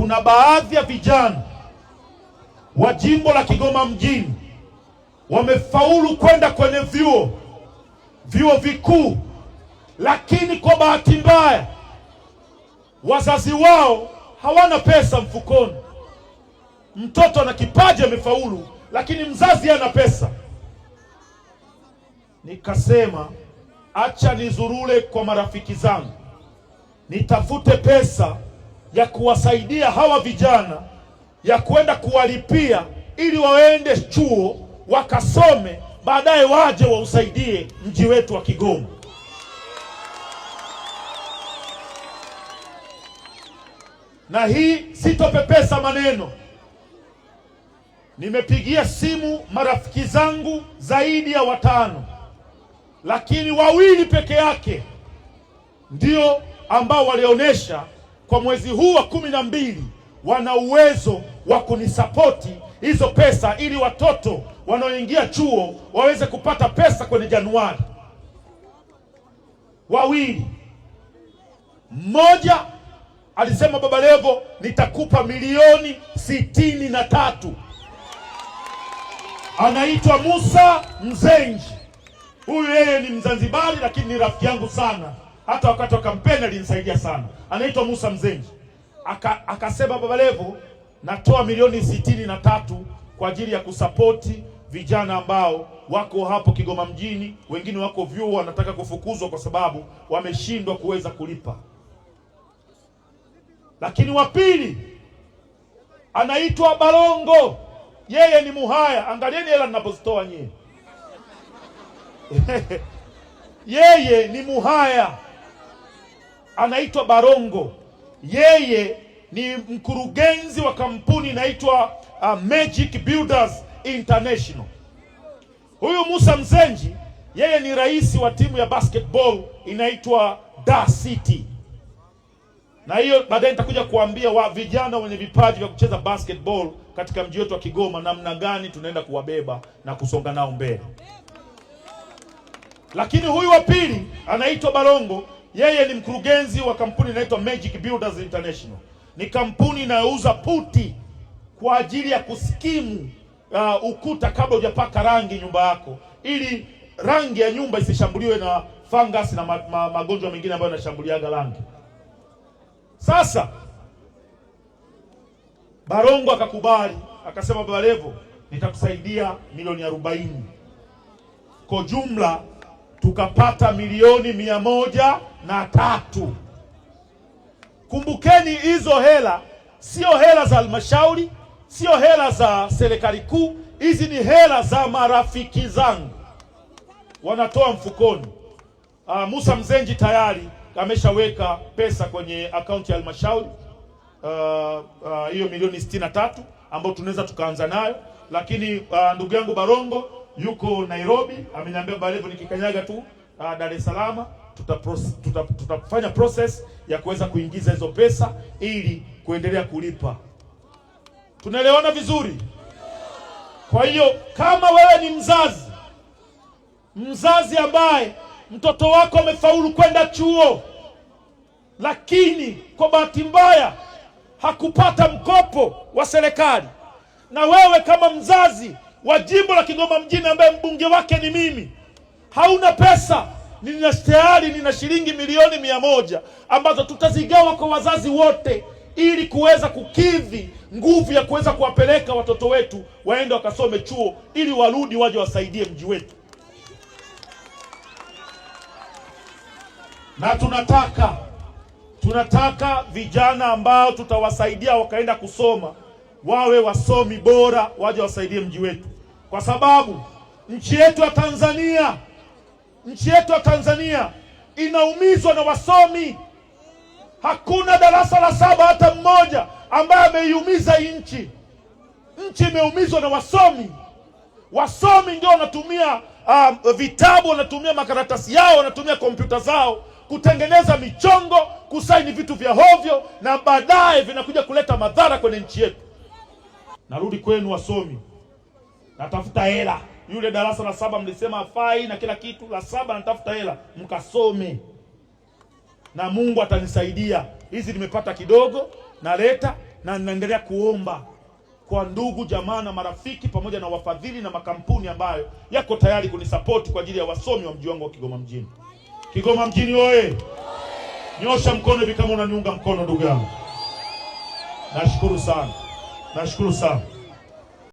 kuna baadhi ya vijana wa jimbo la Kigoma mjini wamefaulu kwenda kwenye vyuo vikuu, lakini kwa bahati mbaya wazazi wao hawana pesa mfukoni. Mtoto ana kipaji, amefaulu, lakini mzazi hana pesa. Nikasema acha nizurule kwa marafiki zangu, nitafute pesa ya kuwasaidia hawa vijana, ya kwenda kuwalipia ili waende chuo wakasome, baadaye waje wausaidie mji wetu wa Kigoma. Na hii sitopepesa maneno. Nimepigia simu marafiki zangu zaidi ya 5, lakini 2 peke yake ndio ambao walionyesha kwa mwezi huu wa 12 wana uwezo wa kunisapoti hizo pesa, ili watoto wanaoingia chuo waweze kupata pesa kwenye Januari. 2. Mmoja alisema, Baba Levo, nitakupa milioni 63. Anaitwa Musa Mzenji. Huyu yeye ni Mzanzibari, lakini ni rafiki yangu sana, hata wakati wa kampeni alinisaidia sana. Anaitwa Musa Mzenji. Akasema, Baba Levo, natoa milioni 63 kwa ajili ya kusapoti vijana ambao wako hapo Kigoma mjini, wengine wako vyuo wanataka kufukuzwa kwa sababu wameshindwa kuweza kulipa. Lakini 2 anaitwa Barongo, yeye ni Muhaya. Angalieni hela ninapozitoa nyie. Yeye ni Muhaya, anaitwa Barongo. Yeye ni mkurugenzi wa kampuni inaitwa Magic Builders International. Huyu Musa Mzenji, yeye ni rais wa timu ya basketball inaitwa Dar City. Na hiyo baadaye nitakuja kuambia wa vijana wenye vipaji vya kucheza basketball katika mji wetu wa Kigoma namna gani tunaenda kuwabeba na kusonga nao mbele. Lakini huyu wa 2 anaitwa Barongo, yeye ni mkurugenzi wa kampuni inaitwa Magic Builders International. Ni kampuni inayouza puti kwa ajili ya kuskimu ukuta kabla hujapaka rangi nyumba yako, ili rangi ya nyumba isishambuliwe na fungus na magonjwa mengine ambayo yanashambuliaga rangi. Sasa Barongo akakubali, akasema, Baba Levo, nitakusaidia milioni 40. Kwa jumla tukapata milioni 103. Kumbukeni, hizo hela sio hela za halmashauri, sio hela za serikali kuu. Hizi ni hela za marafiki zangu, wanatoa mfukoni. Musa Mzenji tayari ameshaweka pesa kwenye akaunti ya halmashauri, hiyo milioni 63 ambayo tunaweza tukaanza nayo. Lakini ndugu yangu Barongo yuko Nairobi, ameniambia, Baba Levo, nikikanyaga tu Dar es Salaam tutafanya process ya kuweza kuingiza hizo pesa ili kuendelea kulipa. Tunaelewana vizuri? Kwa hiyo kama wewe ni mzazi ambaye mtoto wako amefaulu kwenda chuo, lakini kwa bahati mbaya hakupata mkopo wa serikali, na wewe kama mzazi wa jimbo la Kigoma mjini ambaye mbunge wake ni mimi, hauna pesa, nina shilingi milioni 100 ambazo tutazigawa kwa wazazi wote ili kuweza kukidhi nguvu ya kuweza kuwapeleka watoto wetu waende wakasome chuo, ili warudi waje wasaidie mji wetu. Na tunataka vijana ambao tutawasaidia wakaenda kusoma wawe wasomi bora, waje wasaidie mji wetu, kwa sababu nchi yetu ya Tanzania inaumizwa na wasomi. Hakuna darasa la 7 hata mmoja ambaye ameiumiza nchi. Nchi imeumizwa na wasomi. Wasomi ndio wanatumia vitabu, wanatumia makaratasi yao, wanatumia kompyuta zao kutengeneza michongo, kusaini vitu vya hovyo, na baadaye vinakuja kuleta madhara kwenye nchi yetu. Narudi kwenu wasomi, natafuta hela. Yule darasa la 7 mlisema hafai na kila kitu, la 7 natafuta hela mkasome, na Mungu atanisaidia. Hizi nimepata kidogo, naleta na ninaendelea kuomba kwa ndugu jamaa na marafiki pamoja na wafadhili na makampuni ambayo yako tayari kunisapoti kwa ajili ya wasomi wa mji wangu wa Kigoma mjini. Kigoma mjini oye! Nyosha mkono hivi kama unaniunga mkono ndugu yangu. Nashukuru sana. Nashukuru sana.